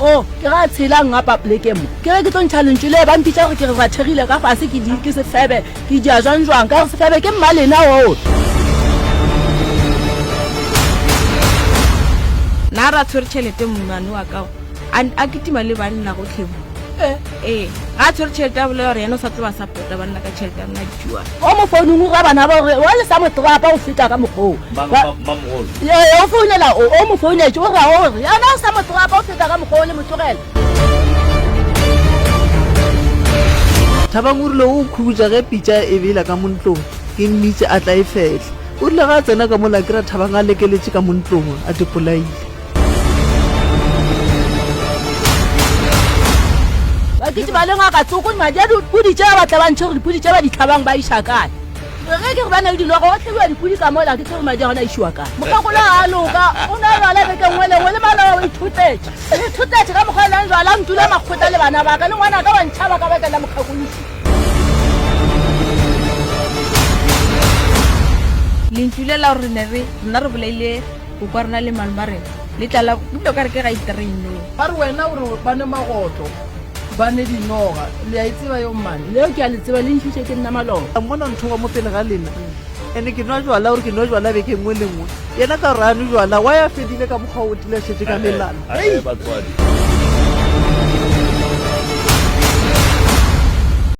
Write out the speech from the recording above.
o ke ga tshelang ga papleke mo ke re ke tlo challenge le ba mpitsa gore ke re rathegile ka fase ke di ke sefebe ke di a jwang ka sefebe ke mmalena o na ra tshwere tšhelete mmane wa kao a ketima le banna go tlhebo ga tshwere tšhelete a bolela gore yena o sa tseba support-a banna ka tšhelete ya nna ditua o mo founung ga bana ba gore wa le sa motrapa o feta ka mogoo o founela o mo founetse o ra gore yana o sa motrapa o feta ka mogoo le motlogela Thabang o rile o khubutsa ge pitša e bela ka montlong ke mmitse a tla e fetle o rile ga a tsena ka mola kry-a Thabang a lekeletse ka montlong a dipolaile ke di ba le ngaka tsoko madi a dipudi tše ba tla ba ntšhe gore dipudi tše ba di tlhabang ba iša kae ge ke re ba na le dilogo go tlhebiwa dipudi ka mola ke tsere madi a gona išiwa kae mokgakolo a loka o ne a lwala beke nngwe le nngwe le mala o ithutetse ka mokgwa elang jwala ntula makgotla le bana baka le ngwana ka wa ntšhaba ka bakela mokgakolisi lentsulela gore rena re bolaile go kwa rena le mane ba rena le tlala ilo ka re ke ga itereineng ba re wena gore ba ne magotlo ba ne dinoga le a itseba yo mmane leo ke a le tseba le ntšhitše ke nna maloga mmona ntho wa mo pele ga lena ande ke nwa jwala gore ke nwa jwala beke nngwe le nngwe yena ka gore a nwe jwala wa ya fedile ka mokgwa o tile šetse ka melana